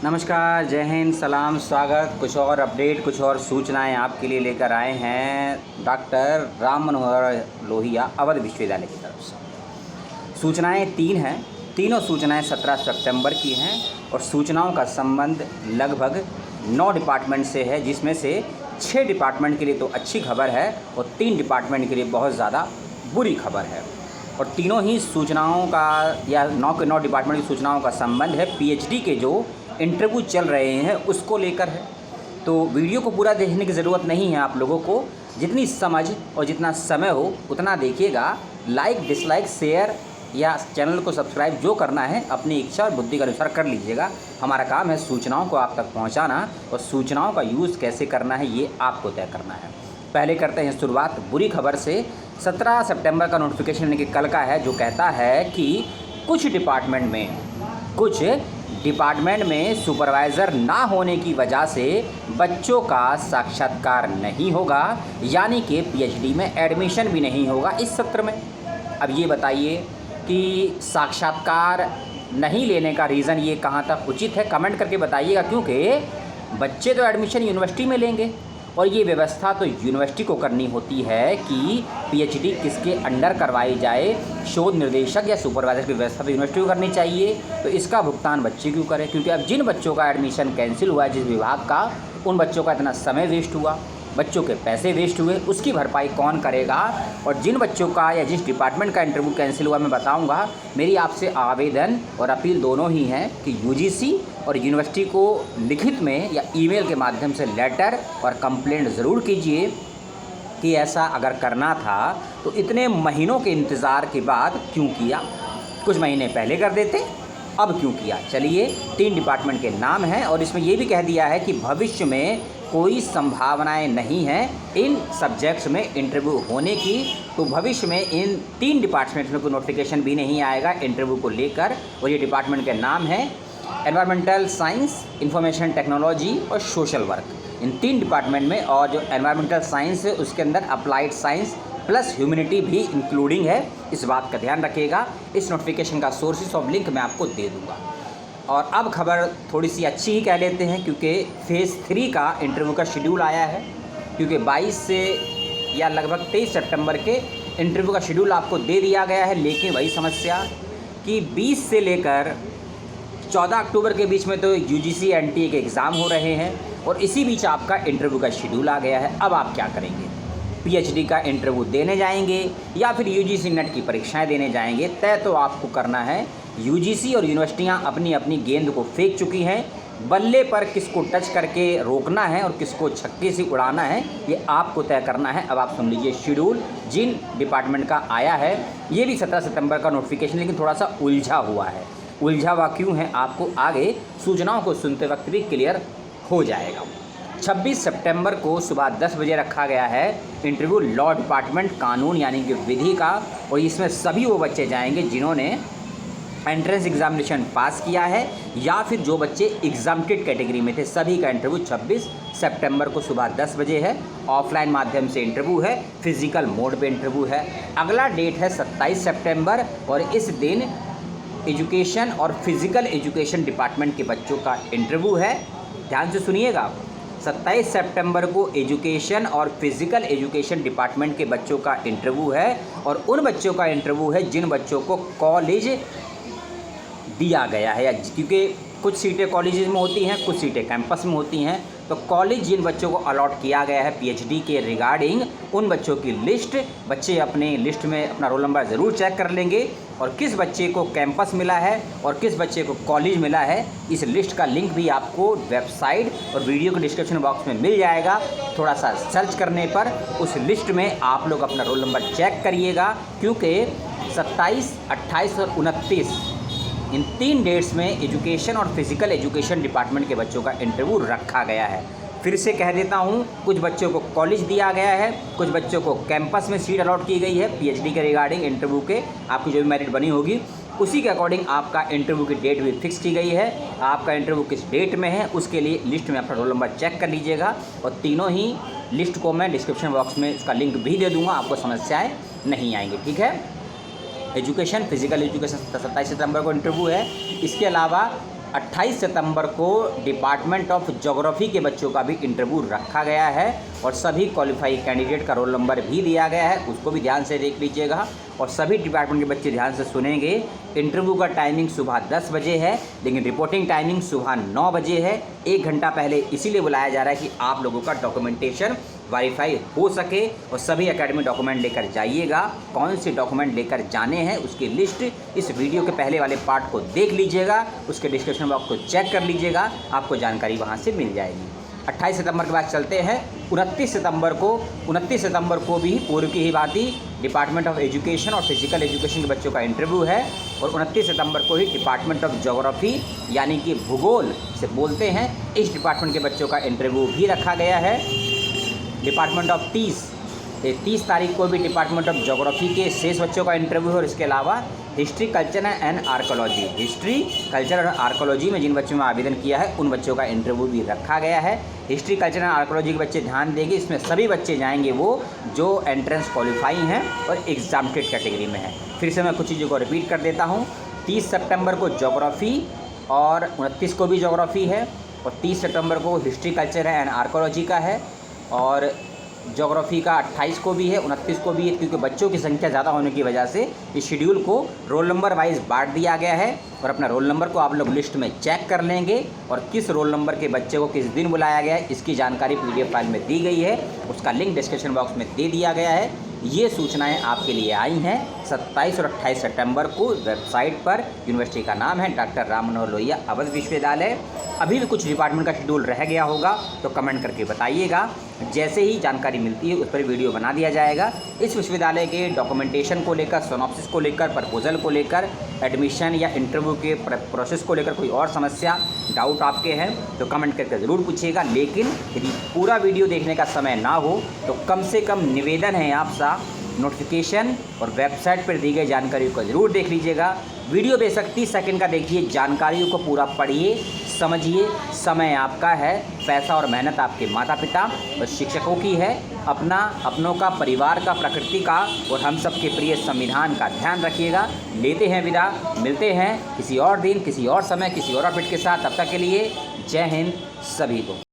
नमस्कार, जय हिंद, सलाम, स्वागत। कुछ और अपडेट, कुछ और सूचनाएं आपके लिए लेकर आए हैं डॉक्टर राम मनोहर लोहिया अवध विश्वविद्यालय की तरफ से। सूचनाएं 3 हैं। तीनों सूचनाएं 17 सितंबर की हैं और सूचनाओं का संबंध लगभग 9 डिपार्टमेंट से है, जिसमें से 6 डिपार्टमेंट के लिए तो अच्छी खबर है और 3 डिपार्टमेंट के लिए बहुत ज़्यादा बुरी खबर है। और तीनों ही सूचनाओं का या 9 के 9 डिपार्टमेंट की सूचनाओं का संबंध है पीएचडी के जो इंटरव्यू चल रहे हैं उसको लेकर है। तो वीडियो को पूरा देखने की ज़रूरत नहीं है। आप लोगों को जितनी समझ और जितना समय हो उतना देखिएगा। लाइक, डिसलाइक, शेयर या चैनल को सब्सक्राइब जो करना है अपनी इच्छा और बुद्धि के अनुसार कर लीजिएगा। हमारा काम है सूचनाओं को आप तक पहुंचाना और सूचनाओं का यूज़ कैसे करना है ये आपको तय करना है। पहले करते हैं शुरुआत बुरी खबर से। 17 सितंबर का नोटिफिकेशन यानी कि कल का है, जो कहता है कि कुछ डिपार्टमेंट में सुपरवाइज़र ना होने की वजह से बच्चों का साक्षात्कार नहीं होगा, यानी कि पीएचडी में एडमिशन भी नहीं होगा इस सत्र में। अब ये बताइए कि साक्षात्कार नहीं लेने का रीज़न ये कहाँ तक उचित है, कमेंट करके बताइएगा। क्योंकि बच्चे तो एडमिशन यूनिवर्सिटी में लेंगे और ये व्यवस्था तो यूनिवर्सिटी को करनी होती है कि पीएचडी किसके अंडर करवाई जाए। शोध निर्देशक या सुपरवाइज़र की व्यवस्था तो यूनिवर्सिटी को करनी चाहिए, तो इसका भुगतान बच्चे क्यों करें? क्योंकि अब जिन बच्चों का एडमिशन कैंसिल हुआ है जिस विभाग का, उन बच्चों का इतना समय वेस्ट हुआ, बच्चों के पैसे वेस्ट हुए, उसकी भरपाई कौन करेगा? और जिन बच्चों का या जिस डिपार्टमेंट का इंटरव्यू कैंसिल हुआ मैं बताऊंगा। मेरी आपसे आवेदन और अपील दोनों ही हैं कि यूजीसी और यूनिवर्सिटी को लिखित में या ईमेल के माध्यम से लेटर और कंप्लेंट ज़रूर कीजिए कि ऐसा अगर करना था तो इतने महीनों के इंतज़ार के बाद क्यों किया? कुछ महीने पहले कर देते, अब क्यों किया? चलिए, 3 डिपार्टमेंट के नाम हैं और इसमें ये भी कह दिया है कि भविष्य में कोई संभावनाएं नहीं हैं इन सब्जेक्ट्स में इंटरव्यू होने की। तो भविष्य में इन 3 डिपार्टमेंट्स में कोई नोटिफिकेशन भी नहीं आएगा इंटरव्यू को लेकर। और ये डिपार्टमेंट के नाम हैं एनवायरमेंटल साइंस, इंफॉर्मेशन टेक्नोलॉजी और सोशल वर्क। इन 3 डिपार्टमेंट में, और जो एनवायरमेंटल साइंस है उसके अंदर अप्लाइड साइंस प्लस ह्यूमैनिटी भी इंक्लूडिंग है। इस बात का ध्यान रखिएगा। इस नोटिफिकेशन का सोर्सेस ऑफ लिंक मैं आपको दे दूँगा। और अब खबर थोड़ी सी अच्छी ही कह लेते हैं, क्योंकि फेज़ 3 का इंटरव्यू का शेड्यूल आया है। क्योंकि 22 से या लगभग 23 सितंबर के इंटरव्यू का शेड्यूल आपको दे दिया गया है, लेकिन वही समस्या कि 20 से लेकर 14 अक्टूबर के बीच में तो यूजीसी एनटीए के एग्ज़ाम हो रहे हैं और इसी बीच आपका इंटरव्यू का शेड्यूल आ गया है। अब आप क्या करेंगे? पीएचडी का इंटरव्यू देने जाएंगे या फिर यूजीसी नेट की परीक्षाएं देने जाएंगे? तय तो आपको करना है। यूजीसी और यूनिवर्सिटियां अपनी अपनी गेंद को फेंक चुकी हैं। बल्ले पर किसको टच करके रोकना है और किसको छक्के से उड़ाना है ये आपको तय करना है। अब आप सुन लीजिए शेड्यूल जिन डिपार्टमेंट का आया है। ये भी 17 सितंबर का नोटिफिकेशन, लेकिन थोड़ा सा उलझा हुआ है। उलझा हुआ क्यों है आपको आगे सूचनाओं को सुनते वक्त भी क्लियर हो जाएगा। 26 सितंबर को सुबह 10 बजे रखा गया है इंटरव्यू लॉ डिपार्टमेंट कानून यानी कि विधि का। और इसमें सभी वो बच्चे जाएंगे जिन्होंने एंट्रेंस एग्जामिनेशन पास किया है या फिर जो बच्चे एग्जाम्प्टेड कैटेगरी में थे, सभी का इंटरव्यू 26 सितंबर को सुबह 10 बजे है। ऑफलाइन माध्यम से इंटरव्यू है, फिजिकल मोड पे इंटरव्यू है। अगला डेट है 27 सितंबर और इस दिन एजुकेशन और फिजिकल एजुकेशन डिपार्टमेंट के बच्चों का इंटरव्यू है। ध्यान से सुनिएगा, 27 सितंबर को एजुकेशन और फिजिकल एजुकेशन डिपार्टमेंट के बच्चों का इंटरव्यू है। और उन बच्चों का इंटरव्यू है जिन बच्चों को कॉलेज दिया गया है, क्योंकि कुछ सीटें कॉलेजेस में होती हैं, कुछ सीटें कैंपस में होती हैं। तो कॉलेज जिन बच्चों को अलॉट किया गया है पीएचडी के रिगार्डिंग, उन बच्चों की लिस्ट बच्चे अपने लिस्ट में अपना रोल नंबर ज़रूर चेक कर लेंगे। और किस बच्चे को कैंपस मिला है और किस बच्चे को कॉलेज मिला है, इस लिस्ट का लिंक भी आपको वेबसाइट और वीडियो के डिस्क्रिप्शन बॉक्स में मिल जाएगा। थोड़ा सा सर्च करने पर उस लिस्ट में आप लोग अपना रोल नंबर चेक करिएगा, क्योंकि 27, 28 और 29 इन 3 डेट्स में एजुकेशन और फिजिकल एजुकेशन डिपार्टमेंट के बच्चों का इंटरव्यू रखा गया है। फिर से कह देता हूँ, कुछ बच्चों को कॉलेज दिया गया है, कुछ बच्चों को कैंपस में सीट अलॉट की गई है पीएचडी के रिगार्डिंग। इंटरव्यू के आपकी जो भी मेरिट बनी होगी उसी के अकॉर्डिंग आपका इंटरव्यू की डेट भी फिक्स की गई है। आपका इंटरव्यू किस डेट में है उसके लिए लिस्ट में अपना रोल नंबर चेक कर लीजिएगा। और तीनों ही लिस्ट को मैं डिस्क्रिप्शन बॉक्स में उसका लिंक भी दे दूँगा, आपको समस्याएँ नहीं आएंगी। ठीक है, एजुकेशन फिजिकल एजुकेशन 27 सितंबर को इंटरव्यू है। इसके अलावा 28 सितंबर को डिपार्टमेंट ऑफ ज्योग्राफी के बच्चों का भी इंटरव्यू रखा गया है और सभी क्वालिफाई कैंडिडेट का रोल नंबर भी दिया गया है, उसको भी ध्यान से देख लीजिएगा। और सभी डिपार्टमेंट के बच्चे ध्यान से सुनेंगे। इंटरव्यू का टाइमिंग सुबह 10 बजे है, लेकिन रिपोर्टिंग टाइमिंग सुबह 9 बजे है। 1 घंटा पहले इसीलिए बुलाया जा रहा है कि आप लोगों का डॉक्यूमेंटेशन वेरीफाई हो सके और सभी एकेडमिक डॉक्यूमेंट लेकर जाइएगा। कौन से डॉक्यूमेंट लेकर जाने हैं उसकी लिस्ट इस वीडियो के पहले वाले पार्ट को देख लीजिएगा, उसके डिस्क्रिप्शन बॉक्स को चेक कर लीजिएगा, आपको जानकारी वहां से मिल जाएगी। 28 सितंबर के बाद चलते हैं 29 सितंबर को भी पूर्व की ही भांति डिपार्टमेंट ऑफ एजुकेशन और फिजिकल एजुकेशन के बच्चों का इंटरव्यू है और 29 सितंबर को ही डिपार्टमेंट ऑफ ज्योग्राफी यानी कि भूगोल से बोलते हैं, इस डिपार्टमेंट के बच्चों का इंटरव्यू भी रखा गया है। डिपार्टमेंट ऑफ 30 तारीख को भी डिपार्टमेंट ऑफ ज्योग्राफी के शेष बच्चों का इंटरव्यू है और इसके अलावा history culture and archaeology, history culture और आर्कोलॉजी में जिन बच्चों ने आवेदन किया है उन बच्चों का इंटरव्यू भी रखा गया है। हिस्ट्री कल्चर एंड आर्कोलॉजी के बच्चे ध्यान देंगे, इसमें सभी बच्चे जाएंगे वो जो एंट्रेंस क्वालिफाई हैं और एग्जाम्प्टेड कैटेगरी में है। फिर से मैं कुछ चीज़ों को रिपीट कर देता हूँ। 30 सितंबर को ज्योग्राफी और 29 को भी ज्योग्राफी है और 30 सितंबर को हिस्ट्री कल्चर एंड आर्कोलॉजी का है और ज्योग्राफी का 28 को भी है, 29 को भी है, क्योंकि बच्चों की संख्या ज़्यादा होने की वजह से इस शेड्यूल को रोल नंबर वाइज बांट दिया गया है और अपना रोल नंबर को आप लोग लिस्ट में चेक कर लेंगे और किस रोल नंबर के बच्चे को किस दिन बुलाया गया है इसकी जानकारी PDF फाइल में दी गई है, उसका लिंक डिस्क्रिप्शन बॉक्स में दे दिया गया है। ये सूचनाएं आपके लिए आई हैं 27 और 28 सितंबर को वेबसाइट पर। यूनिवर्सिटी का नाम है डॉक्टर राम मनोहर लोहिया अवध विश्वविद्यालय। अभी भी कुछ डिपार्टमेंट का शेड्यूल रह गया होगा तो कमेंट करके बताइएगा, जैसे ही जानकारी मिलती है उस पर वीडियो बना दिया जाएगा। इस विश्वविद्यालय के डॉक्यूमेंटेशन को लेकर, सिनॉप्सिस को लेकर, प्रपोजल को लेकर, एडमिशन या इंटरव्यू के प्रोसेस को लेकर कोई और समस्या, डाउट आपके हैं तो कमेंट करके ज़रूर पूछिएगा। लेकिन यदि पूरा वीडियो देखने का समय ना हो तो कम से कम निवेदन है आपसा नोटिफिकेशन और वेबसाइट पर दी गई जानकारी को ज़रूर देख लीजिएगा। वीडियो बेशक 30 सेकंड का देखिए, जानकारियों को पूरा पढ़िए, समझिए। समय आपका है, पैसा और मेहनत आपके माता पिता और शिक्षकों की है। अपनों का, परिवार का, प्रकृति का और हम सबके प्रिय संविधान का ध्यान रखिएगा। लेते हैं विदा, मिलते हैं किसी और दिन, किसी और समय, किसी और अपडेट के साथ। तब तक के लिए जय हिंद सभी को।